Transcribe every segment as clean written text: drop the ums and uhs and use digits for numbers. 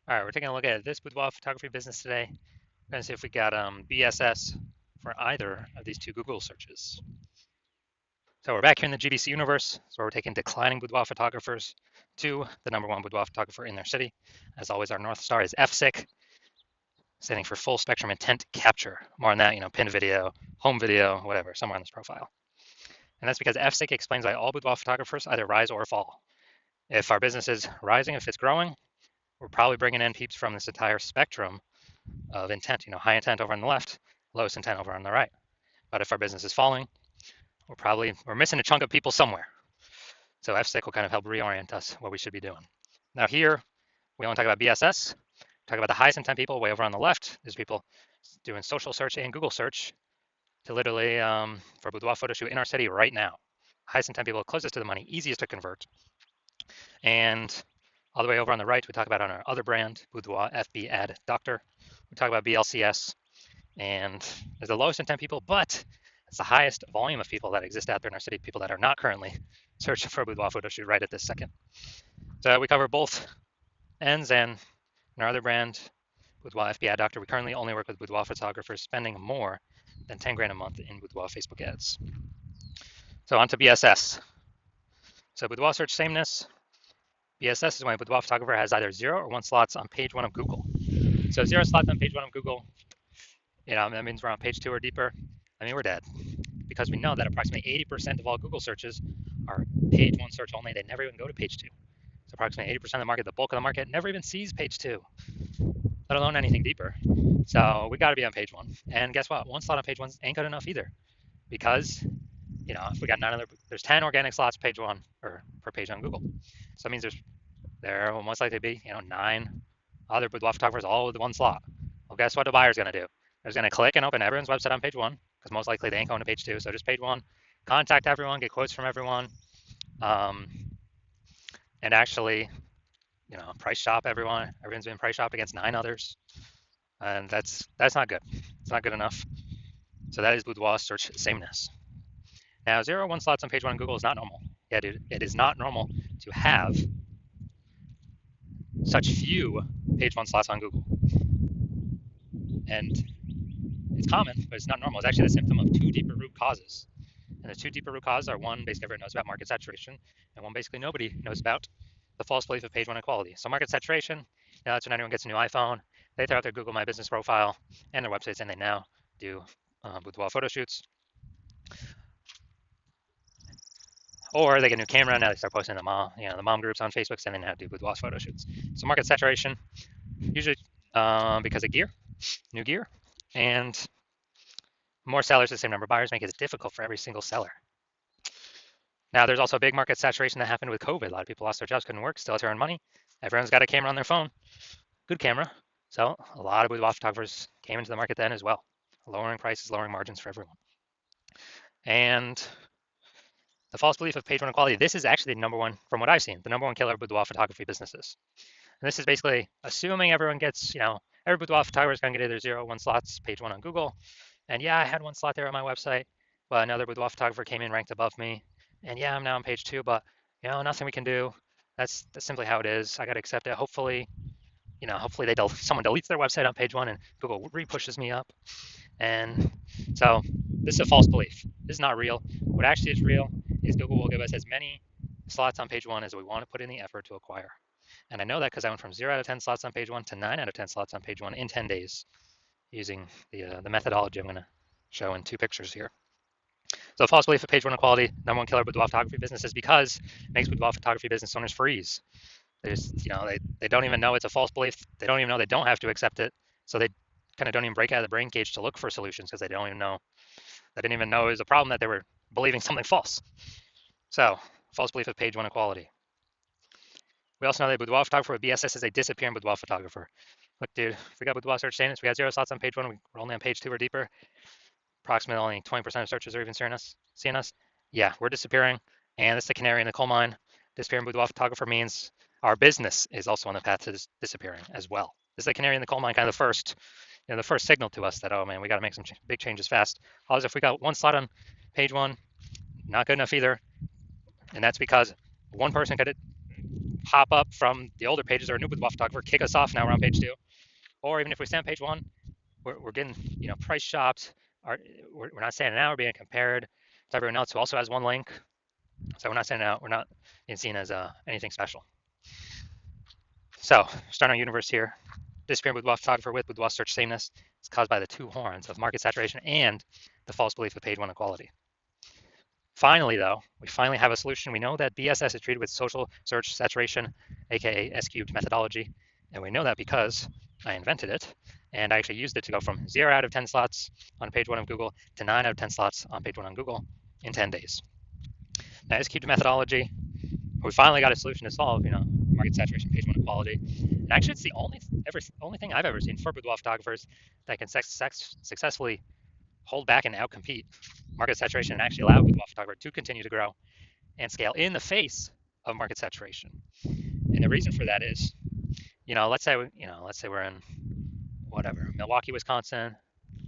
All right, we're taking a look at this boudoir photography business today. We're going to see if we got BSS for either of these two Google searches. So we're back here in the GBC universe. So we're taking declining boudoir photographers to the number one boudoir photographer in their city. As always, our North Star is FSIC, standing for full spectrum intent capture. More on that, pinned video, home video, whatever, somewhere on this profile. And that's because FSIC explains why all boudoir photographers either rise or fall. If our business is rising, if it's growing, we're probably bringing in peeps from this entire spectrum of intent, high intent over on the left, lowest intent over on the right. But if our business is falling, we're missing a chunk of people somewhere. So FSIC will kind of help reorient us what we should be doing. Now here, we only talk about BSS, talk about the highest intent people way over on the left. There's people doing social search and Google search to literally for a boudoir photo shoot in our city right now. Highest intent people closest to the money, easiest to convert. And all the way over on the right, we talk about on our other brand, Boudoir FB Ad Doctor. We talk about BLCS, and there's the lowest intent people, but it's the highest volume of people that exist out there in our city, people that are not currently searching for a boudoir photo shoot right at this second. So we cover both ends, and in our other brand, Boudoir FB Ad Doctor, we currently only work with boudoir photographers spending more than 10 grand a month in boudoir Facebook ads. So on to BSS. So boudoir search sameness. BSS is when a boudoir photographer has either 0 or 1 slots on page 1 of Google. So 0 slots on page 1 of Google, that means we're on page 2 or deeper. I mean, we're dead, because we know that approximately 80% of all Google searches are page 1 search only. They never even go to page 2. So approximately 80% of the market, the bulk of the market, never even sees page 2, let alone anything deeper. So we got to be on page 1. And guess what? 1 slot on page 1 ain't good enough either, because if we got there's 10 organic slots page 1 or per page on Google. So that means there will most likely be 9 other boudoir photographers all with 1 slot. Well, guess what the buyer's going to do? They're going to click and open everyone's website on page 1, because most likely they ain't going to page 2. So just page 1, contact everyone, get quotes from everyone, and actually, price shop everyone. Everyone's been price shopped against 9 others, and that's not good. It's not good enough. So that is boudoir search sameness. Now, 0 1 slots on page 1 on Google is not normal. Yeah, dude, it is not normal to have such few page 1 slots on Google. And it's common, but it's not normal. It's actually the symptom of 2 deeper root causes. And the 2 deeper root causes are: one, basically everyone knows about market saturation, and one, basically nobody knows about the false belief of page 1 equality. So market saturation, that's when anyone gets a new iPhone, they throw out their Google My Business profile and their websites, and they now do boudoir photo shoots. Or they get a new camera, and now they start posting the mom groups on Facebook, saying they now do boudoir photo shoots. So market saturation, usually because of new gear, and more sellers, the same number of buyers, make it difficult for every single seller. Now, there's also a big market saturation that happened with COVID. A lot of people lost their jobs, couldn't work, still earn money. Everyone's got a camera on their phone, good camera. So a lot of boudoir photographers came into the market then as well, lowering prices, lowering margins for everyone. And the false belief of page 1 equality, this is actually the number one, from what I've seen, the number one killer of boudoir photography businesses. And this is basically assuming everyone gets, every boudoir photographer is going to get either 0 or 1 slots, page 1 on Google. And yeah, I had 1 slot there on my website, but another boudoir photographer came in ranked above me. And yeah, I'm now on page 2, but nothing we can do. That's simply how it is. I got to accept it. Hopefully, someone deletes their website on page 1 and Google repushes me up. And so this is a false belief. This is not real. What actually is real is Google will give us as many slots on page 1 as we want to put in the effort to acquire. And I know that because I went from 0 out of 10 slots on page 1 to 9 out of 10 slots on page 1 in 10 days using the methodology I'm going to show in 2 pictures here. So false belief of page 1 equality, number one killer boudoir photography business, is because it makes boudoir photography business owners freeze. They don't even know it's a false belief. They don't even know they don't have to accept it. So they kind of don't even break out of the brain cage to look for solutions, because they don't even know. They didn't even know it was a problem that they were believing something false. So false belief of page 1 equality. We also know that boudoir photographer with BSS is a disappearing boudoir photographer. Look, dude, if we got boudoir search sameness, we got 0 slots on page 1, we're only on page 2 or deeper. Approximately only 20% of searchers are even seeing us. Yeah, we're disappearing, and it's the canary in the coal mine. Disappearing boudoir photographer means our business is also on the path to disappearing as well. This is the canary in the coal mine, kind of the first signal to us that, oh man, we got to make some big changes fast. Otherwise, if we got 1 slot on page 1, not good enough either. And that's because one person could pop up from the older pages or a new boudoir photographer, kick us off. Now we're on page 2. Or even if we stay on page 1, we're getting price shopped. We're not standing out. We're being compared to everyone else who also has one link. So we're not standing out. We're not being seen as anything special. So starting our universe here. Disappearing boudoir photographer with boudoir search sameness is caused by the two horns of market saturation and the false belief of page 1 equality. Finally, though, we finally have a solution. We know that BSS is treated with social search saturation, aka S-cubed methodology, and we know that because I invented it, and I actually used it to go from 0 out of 10 slots on page 1 of Google to 9 out of 10 slots on page 1 on Google in 10 days. Now, S-cubed methodology, we finally got a solution to solve, market saturation, page 1 equality. And actually, it's the only thing I've ever seen for boudoir photographers that can successfully hold back and outcompete market saturation and actually allow boudoir photographer to continue to grow and scale in the face of market saturation. And the reason for that is, let's say we're in Milwaukee, Wisconsin.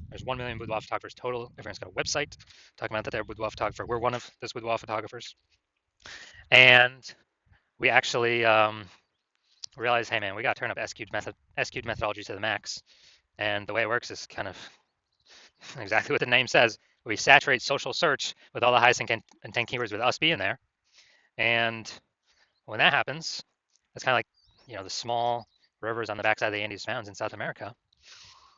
There's 1 million boudoir photographers total. Everyone's got a website talking about that they're a boudoir photographer. We're one of those boudoir photographers, and we actually realize, hey man, we got to turn up S-cubed methodology to the max. And the way it works is kind of exactly what the name says. We saturate social search with all the highest intent keywords with us being there. And when that happens, it's kind of like, the small rivers on the backside of the Andes Mountains in South America.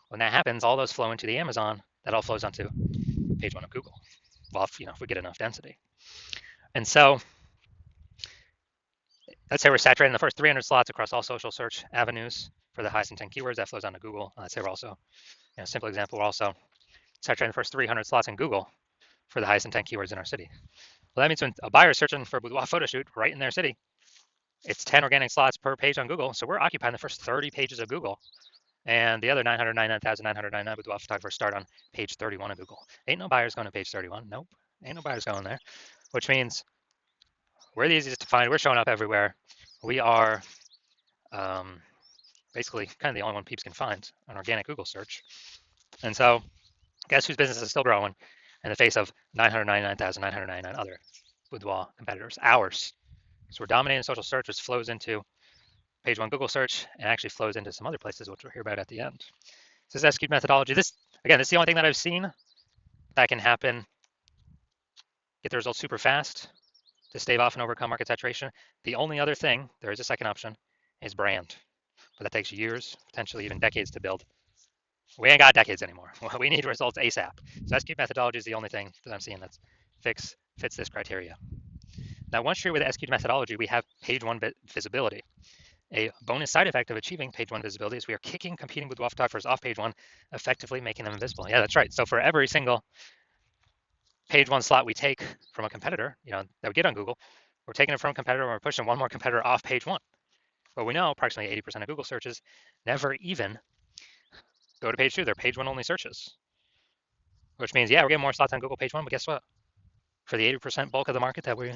When that happens, all those flow into the Amazon. That all flows onto page 1 of Google. Well, if we get enough density. And so let's say we're saturating the first 300 slots across all social search avenues for the highest intent keywords. That flows onto Google. Let's say we're also, simple example, we're also saturating the first 300 slots in Google for the highest intent keywords in our city. Well, that means when a buyer is searching for a boudoir photo shoot right in their city, it's 10 organic slots per page on Google. So we're occupying the first 30 pages of Google. And the other 999,999 boudoir photographers start on page 31 of Google. Ain't no buyers going to page 31. Nope. Ain't no buyers going there. Which means we're the easiest to find. We're showing up everywhere. We are basically kind of the only one peeps can find on organic Google search. And so guess whose business is still growing in the face of 999,999 other boudoir competitors? Ours. So we're dominating social search, which flows into page 1 Google search and actually flows into some other places, which we'll hear about at the end. So this S-cubed methodology. This is the only thing that I've seen that can happen. Get the results super fast to stave off and overcome market saturation. The only other thing, there is a second option, is brand. But that takes years, potentially even decades to build. We ain't got decades anymore. We need results ASAP. So S-cubed methodology is the only thing that I'm seeing that fits this criteria. Now, once you're with S-cubed methodology, we have page 1 visibility. A bonus side effect of achieving page 1 visibility is we are kicking competing boudoir photographers off page 1, effectively making them invisible. Yeah, that's right. So for every single page 1 slot we take from a competitor, that we get on Google, we're taking it from a competitor and we're pushing one more competitor off page 1. But we know approximately 80% of Google searches never even go to page 2. They're page 1 only searches, which means, yeah, we're getting more slots on Google page 1, but guess what? For the 80% bulk of the market that we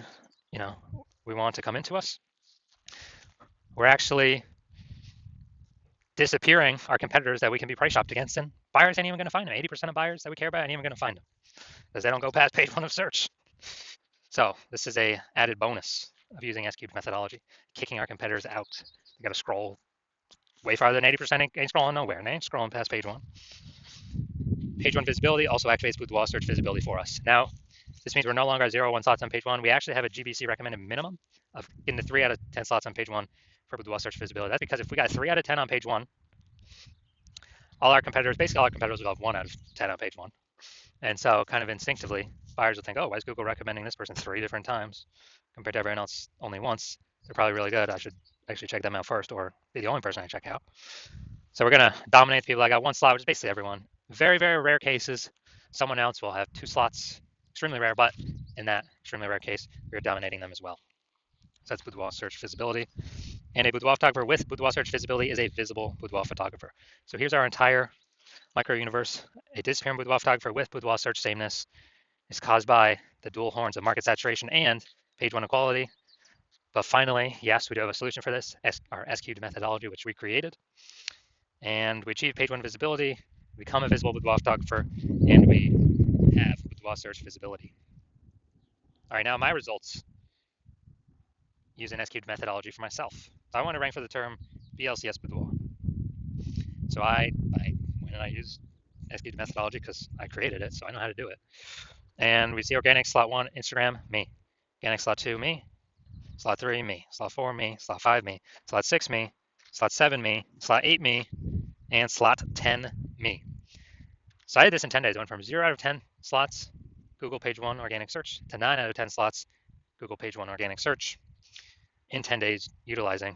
want to come into us, we're actually disappearing our competitors that we can be price shopped against, and buyers ain't even going to find them. 80% of buyers that we care about ain't even going to find them because they don't go past page 1 of search. So this is a added bonus of using S-cubed methodology, kicking our competitors out. You got to scroll way farther than 80%. Ain't scrolling nowhere, and they ain't scrolling past page 1. Page 1 visibility also activates boudoir search visibility for us. Now, this means we're no longer at 0 or 1 slots on page 1. We actually have a GBC recommended minimum of getting the 3 out of 10 slots on page 1 for boudoir search visibility. That's because if we got 3 out of 10 on page 1, basically all our competitors will have 1 out of 10 on page 1. And so kind of instinctively, buyers will think, oh, why is Google recommending this person 3 different times compared to everyone else only once? They're probably really good. I should actually check them out first or be the only person I check out. So we're going to dominate the people that got 1 slot, which is basically everyone. Very, very rare cases, someone else will have 2 slots. Extremely rare, but in that extremely rare case, we're dominating them as well. So that's boudoir search visibility. And a boudoir photographer with boudoir search visibility is a visible boudoir photographer. So here's our entire micro universe. A disappearing boudoir photographer with boudoir search sameness is caused by the dual horns of market saturation and page 1 equality. But finally, yes, we do have a solution for this, our S-cubed methodology, which we created. And we achieve page 1 visibility, become a visible boudoir photographer, and we have boudoir search visibility. All right, now my results. use an S-cubed methodology for myself. So I want to rank for the term BLCS Boudoir. So I went and I used S-cubed methodology because I created it, so I know how to do it. And we see organic slot 1, Instagram, me. Organic slot 2, me. Slot 3, me. Slot 4, me. Slot 5, me. Slot 6, me. Slot 7, me. Slot 8, me. And slot 10, me. So I did this in 10 days. I went from 0 out of 10 slots, Google page 1 organic search, to 9 out of 10 slots, Google page 1 organic search in 10 days,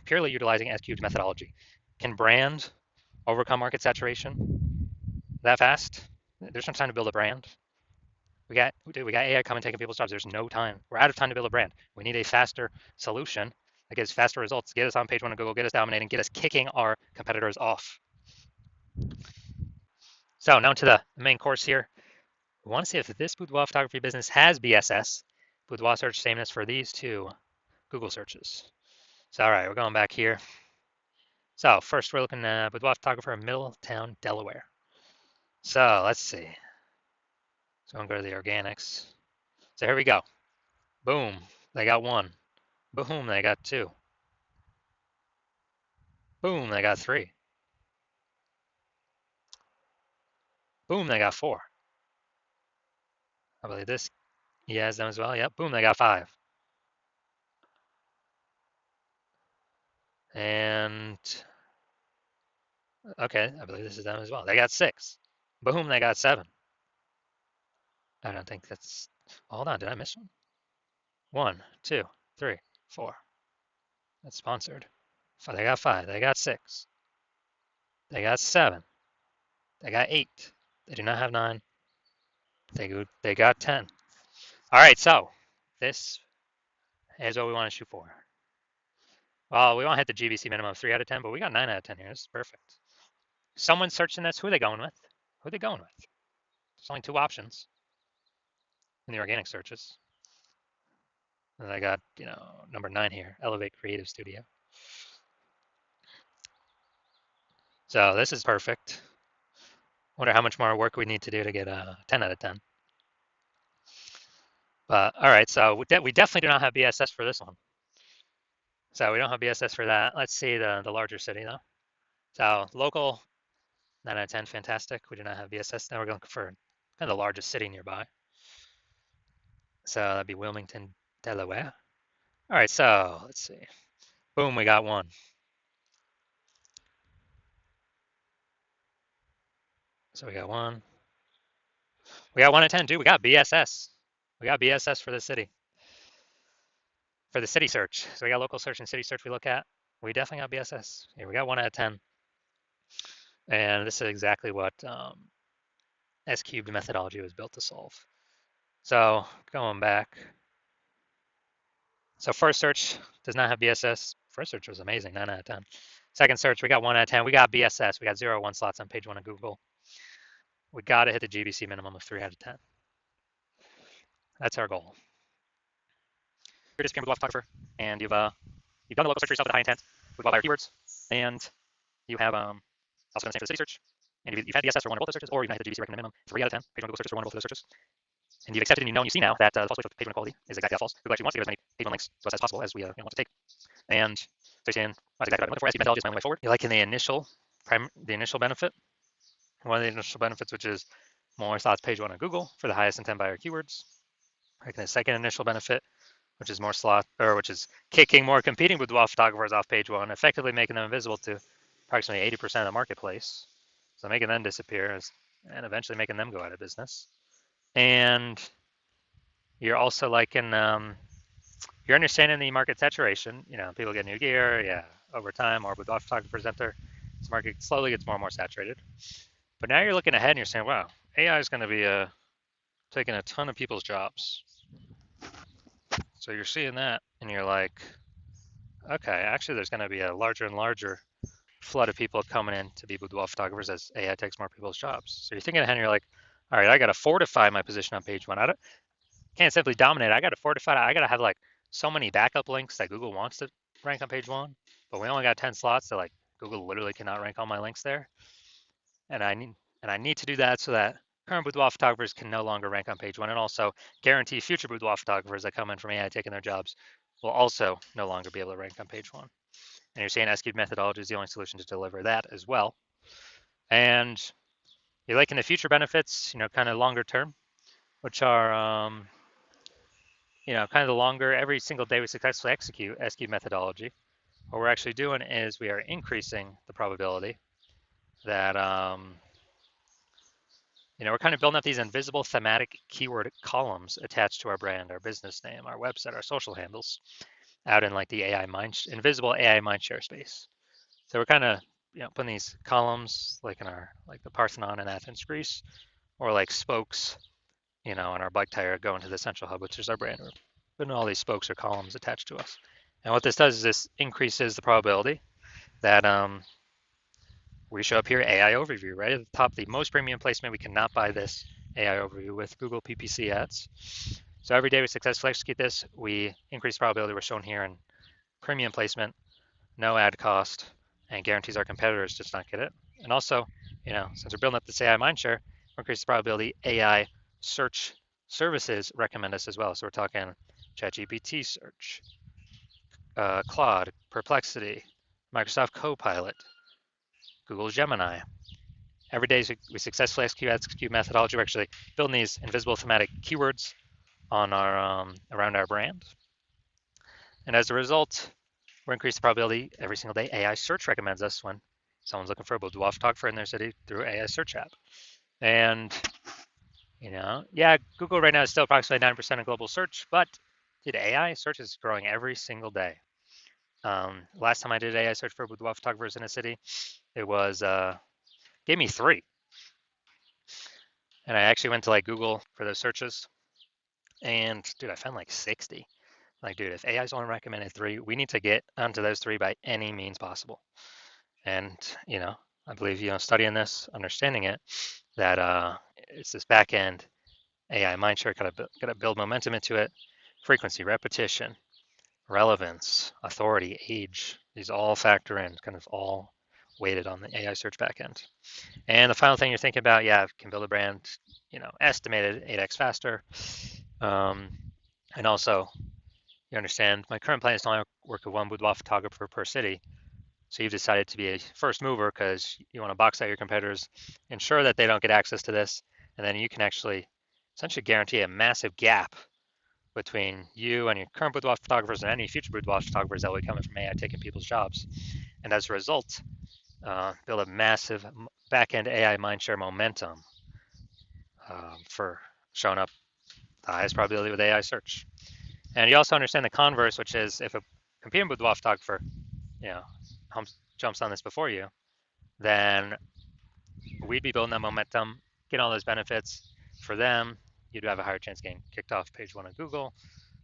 purely utilizing S-cubed methodology. Can brand overcome market saturation that fast? There's no time to build a brand. We got AI coming taking people's jobs. There's no time. We're out of time to build a brand. We need a faster solution that gives faster results, get us on page 1 of Google, get us dominating, get us kicking our competitors off. So now to the main course here. We want to see if this boudoir photography business has BSS, boudoir search sameness for these two Google searches. So all right, we're going back here. So first we're looking at boudoir photographer in Middletown, Delaware. So let's see. So I'm going to go to the organics. So here we go. Boom, they got 1. Boom, they got 2. Boom, they got 3. Boom, they got 4. I believe this he has them as well. Yep, boom, they got 5. And okay, I believe this is them as well. They got 6. Boom, they got 7. I don't think that's. Hold on, did I miss one? 1, 2, 3, 4. That's sponsored. They got 5. They got 6. They got 7. They got 8. They do not have 9. They got 10. All right, so this is what we want to shoot for. Well, we want to hit the GBC minimum of 3 out of 10, but we got 9 out of 10 here. This is perfect. Someone searching this. Who are they going with? Who are they going with? There's only 2 options in the organic searches. And I got, number 9 here, Elevate Creative Studio. So this is perfect. Wonder how much more work we need to do to get a 10 out of 10. But all right, so we definitely do not have BSS for this one. So we don't have BSS for that. Let's see the larger city though. So local, 9 out of 10, fantastic. We do not have BSS. Now we're going for kind of the largest city nearby. So that'd be Wilmington, Delaware. All right, so let's see. Boom, we got 1. So we got 1. We got 1 out of 10, dude. We got BSS. We got BSS for the city. For the city search. So we got local search and city search we look at. We definitely got BSS. Here we got 1 out of 10. And this is exactly what S-cubed methodology was built to solve. So going back. So first search does not have BSS. First search was amazing, 9 out of 10. Second search, we got 1 out of 10. We got BSS. We got 0 1 slots on page 1 of Google. We got to hit the GBC minimum of 3 out of 10. That's our goal. You're just a boudoir photographer, and you've done the local search for yourself with high intent with wildfire keywords, and you have also done the same for the city search, and you've had BSS for 1 or both those searches, or you've had the GBC recommended minimum 3 out of 10 page 1 Google searches for 1 or both of those searches, and you've accepted and you know and you see now that the false belief of page 1 quality is exactly false. Google actually wants to give as many page 1 links to us as possible as we want to take, and so you're saying that's exactly what I'm looking for. S-cubed methodology is my only way forward. You like in the initial benefit, one of the initial benefits, which is more slots page 1 on Google for the highest intent buyer keywords. Like the second initial benefit, which is more which is kicking more competing boudoir photographers off page 1, effectively making them invisible to approximately 80% of the marketplace. So making them disappear and eventually making them go out of business. And you're also liking, you're understanding the market saturation. People get new gear, over time, more boudoir photographers enter. This market slowly gets more and more saturated. But now you're looking ahead and you're saying, wow, AI is going to be taking a ton of people's jobs. So you're seeing that and you're like, okay, actually there's going to be a larger and larger flood of people coming in to be boudoir photographers as AI takes more people's jobs. So you're thinking ahead and you're like, all right, I got to fortify my position on page 1. I can't simply dominate. I got to fortify it. I got to have like so many backup links that Google wants to rank on page 1, but we only got 10 slots, so like Google literally cannot rank all my links there. And I need to do that so that current boudoir photographers can no longer rank on page one, and also guarantee future boudoir photographers that come in from AI taking their jobs will also no longer be able to rank on page one. And you're saying S-cubed methodology is the only solution to deliver that as well. And you're liking the future benefits, kind of longer term, which are, kind of the longer every single day we successfully execute S-cubed methodology. What we're actually doing is we are increasing the probability that, we're kind of building up these invisible thematic keyword columns attached to our brand, our business name, our website, our social handles, out in like the invisible AI mindshare space. So we're kind of, putting these columns like in like the Parthenon in Athens, Greece, or like spokes, on our bike tire going to the central hub, which is our brand. We're putting all these spokes or columns attached to us. And what this does is this increases the probability that we show up here AI overview, right at the top, the most premium placement. We cannot buy this AI overview with Google PPC ads. So every day we successfully execute this, we increase the probability we're shown here in premium placement, no ad cost, and guarantees our competitors just not get it. And also, since we're building up this AI mindshare, we increase the probability AI search services recommend us as well. So we're talking ChatGPT search, Claude, Perplexity, Microsoft Copilot, Google Gemini. Every day we successfully execute methodology. We're actually building these invisible thematic keywords on our around our brand. And as a result, we're increasing the probability every single day AI search recommends us when someone's looking for a boudoir photographer in their city through AI search app. And, Google right now is still approximately 9% of global search, but dude, AI search is growing every single day. Last time I did AI search for boudoir photographers in a city, it was gave me 3. And I actually went to like Google for those searches, and dude, I found like 60. Like, dude, if AI's only recommended 3, we need to get onto those 3 by any means possible. And I believe studying this, understanding it, that it's this back end AI mindshare. Gotta build momentum into it. Frequency, repetition, relevance, authority, age. These all factor in, kind of all weighted on the AI search backend. And the final thing you're thinking about, can build a brand, estimated 8x faster. And also, you understand my current plan is to only work with one boudoir photographer per city. So you've decided to be a first mover because you want to box out your competitors, ensure that they don't get access to this, and then you can actually essentially guarantee a massive gap between you and your current boudoir photographers and any future boudoir photographers that will be coming from AI taking people's jobs. And as a result, build a massive back-end AI mindshare momentum for showing up the highest probability with AI search. And you also understand the converse, which is if a competing boudoir photographer, jumps on this before you, then we'd be building that momentum, getting all those benefits. For them, you'd have a higher chance getting kicked off page 1 of Google,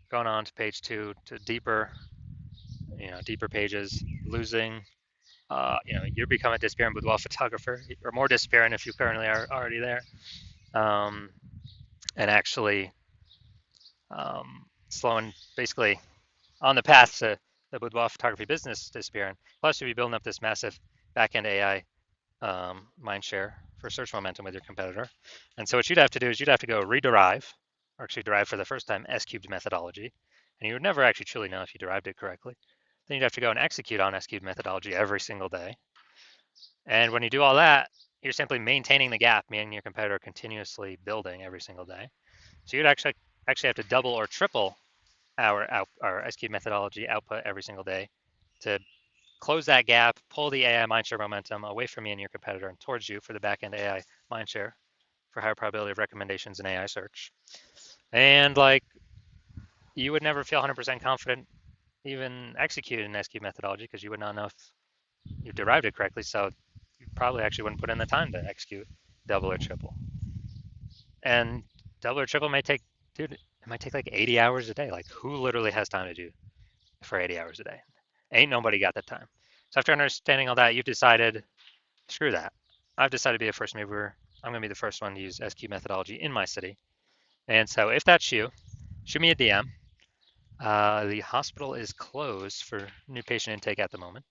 going on to page 2 to deeper pages, losing. You're becoming a disappearing boudoir photographer, or more disappearing if you currently are already there, and actually slowing, basically on the path to the boudoir photography business disappearing. Plus, you'll be building up this massive back-end AI mindshare for search momentum with your competitor. And so what you'd have to do is you'd have to go rederive, or actually derive for the first time, S-cubed methodology. And you would never actually truly know if you derived it correctly. Then you'd have to go and execute on S-cubed methodology every single day. And when you do all that, you're simply maintaining the gap, meaning your competitor continuously building every single day. So you'd actually have to double or triple our S-cubed methodology output every single day to close that gap, pull the AI mindshare momentum away from you and your competitor and towards you for the back-end AI mindshare for higher probability of recommendations in AI search. And you would never feel 100% confident even executing an S-cubed methodology because you would not know if you derived it correctly. So you probably actually wouldn't put in the time to execute double or triple. And double or triple may take, dude, it might take like 80 hours a day. Like, who literally has time to do for 80 hours a day? Ain't nobody got the time. So after understanding all that, you've decided, screw that. I've decided to be a first mover. I'm going to be the first one to use S-cubed methodology in my city. And so if that's you, shoot me a DM. The hospital is closed for new patient intake at the moment.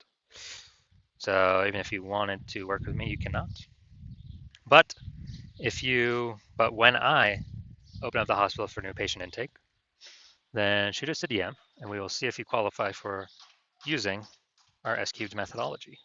So even if you wanted to work with me, you cannot. But But when I open up the hospital for new patient intake, then shoot us a DM and we will see if you qualify for using our S cubed methodology.